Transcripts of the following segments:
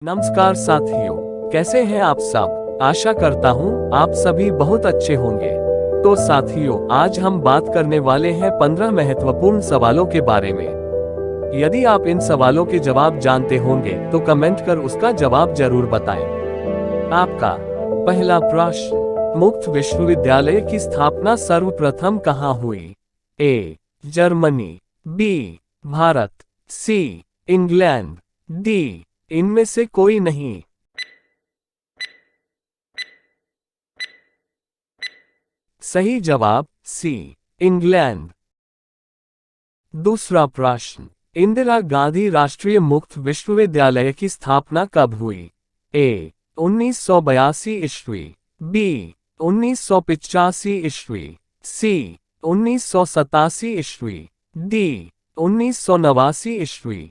नमस्कार साथियों, कैसे हैं आप सब। आशा करता हूँ आप सभी बहुत अच्छे होंगे। तो साथियों, आज हम बात करने वाले हैं 15 महत्वपूर्ण सवालों के बारे में। यदि आप इन सवालों के जवाब जानते होंगे तो कमेंट कर उसका जवाब जरूर बताएं। आपका पहला प्रश्न, मुक्त विश्वविद्यालय की स्थापना सर्वप्रथम कहाँ हुई। A Germany, B Bharat, C England, D इनमें से कोई नहीं। सही जवाब सी इंग्लैंड। दूसरा प्रश्न, इंदिरा गांधी राष्ट्रीय मुक्त विश्वविद्यालय की स्थापना कब हुई। ए 1982 ईस्वी, बी 1985 ईस्वी, सी 1987 ईस्वी, डी 1989 ईस्वी।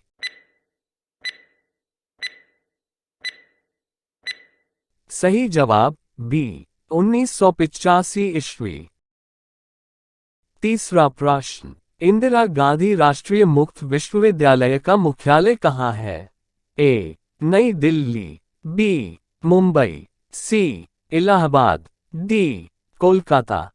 सही जवाब बी 1985 ईस्वी। तीसरा प्रश्न, इंदिरा गांधी राष्ट्रीय मुक्त विश्वविद्यालय का मुख्यालय कहाँ है। ए नई दिल्ली, बी मुंबई, सी इलाहाबाद, डी कोलकाता।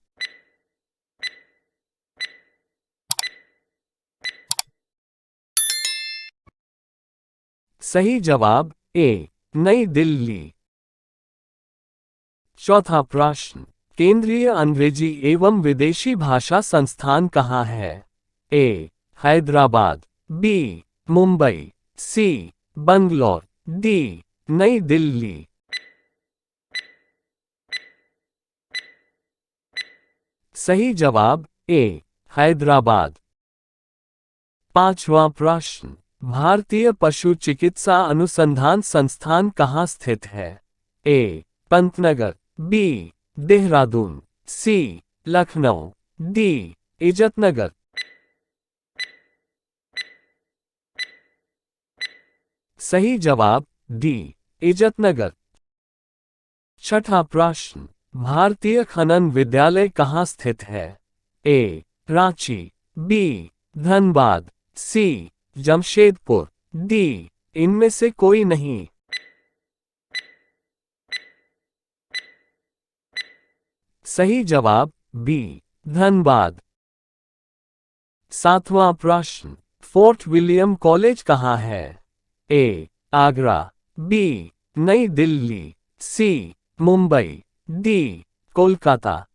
सही जवाब ए नई दिल्ली। चौथा प्रश्न, केंद्रीय अंग्रेजी एवं विदेशी भाषा संस्थान कहाँ है। ए हैदराबाद, बी मुंबई, सी बंगलौर, डी नई दिल्ली। सही जवाब ए हैदराबाद। पांचवा प्रश्न, भारतीय पशु चिकित्सा अनुसंधान संस्थान कहाँ स्थित है। ए पंतनगर, बी देहरादून, सी लखनऊ, डी इजतनगर। सही जवाब डी इजतनगर। छठा प्रश्न, भारतीय खनन विद्यालय कहाँ स्थित है। ए रांची, बी धनबाद, सी जमशेदपुर, डी इनमें से कोई नहीं। सही जवाब बी धनबाद। सातवां प्रश्न, फोर्ट विलियम कॉलेज कहाँ है। ए आगरा, बी नई दिल्ली, सी मुंबई, डी कोलकाता।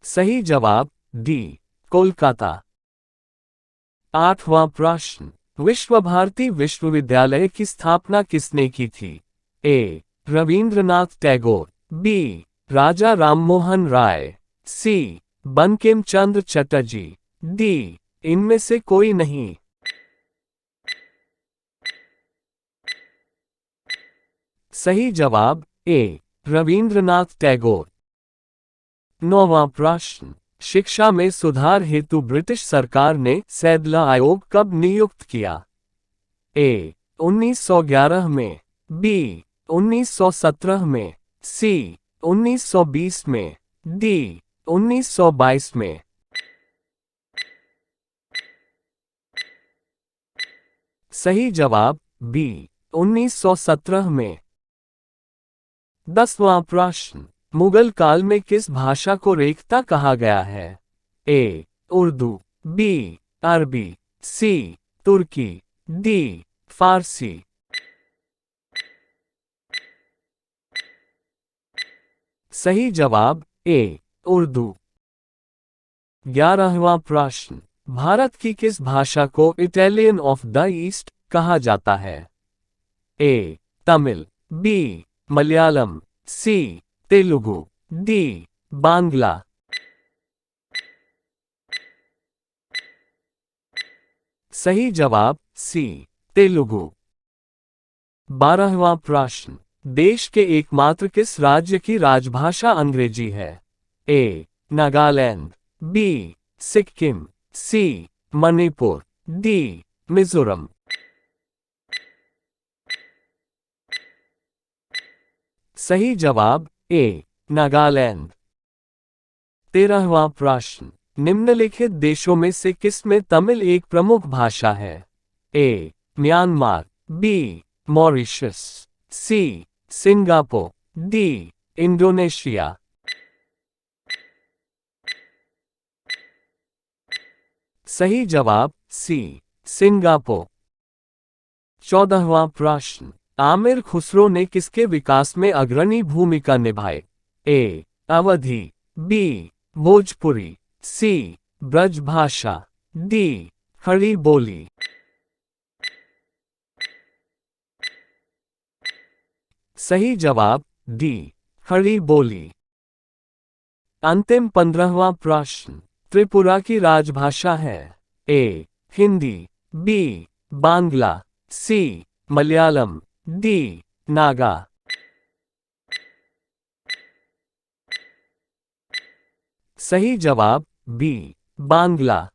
सही जवाब डी कोलकाता। आठवां प्रश्न, विश्व भारती विश्वविद्यालय की स्थापना किसने की थी। ए रविंद्रनाथ टैगोर, बी राजा राममोहन राय, सी बंकिम चंद्र चटर्जी, डी इनमें से कोई नहीं। सही जवाब ए रविंद्रनाथ टैगोर। नौवां प्रश्न, शिक्षा में सुधार हेतु ब्रिटिश सरकार ने सैदला आयोग कब नियुक्त किया। ए 1911 में, बी 1917 में, सी 1920 में, डी 1922 में। सही जवाब बी 1917 में। 10वां प्रश्न, मुगल काल में किस भाषा को रेखता कहा गया है। ए उर्दू, बी अरबी, सी तुर्की, डी फारसी। सही जवाब ए उर्दू। 11वां प्रश्न, भारत की किस भाषा को इटालियन ऑफ द ईस्ट कहा जाता है। ए तमिल, बी मलयालम, सी तेलुगु, डी बांग्ला। सही जवाब सी तेलुगु। 12वां प्रश्न, देश के एकमात्र किस राज्य की राजभाषा अंग्रेजी है। ए नागालैंड, बी सिक्किम, सी मणिपुर, डी मिजोरम। सही जवाब ए नागालैंड। 13वां प्रश्न, निम्नलिखित देशों में से किसमें तमिल एक प्रमुख भाषा है? A. Myanmar, B. Mauritius, C. Singapore, D. Indonesia. सही जवाब सी. सिंगापुर। 14वां प्रश्न, आमिर खुसरो ने किसके विकास में अग्रणी भूमिका निभाई? ए. अवधी, बी. भोजपुरी, सी. ब्रजभाषा, डी. खड़ी बोली। सही जवाब डी. खड़ी बोली। अंतिम 15वां प्रश्न, त्रिपुरा की राजभाषा है? ए. हिंदी, बी. बांग्ला, सी. मलयालम, डी. नागा। सही जवाब बी. बांग्ला।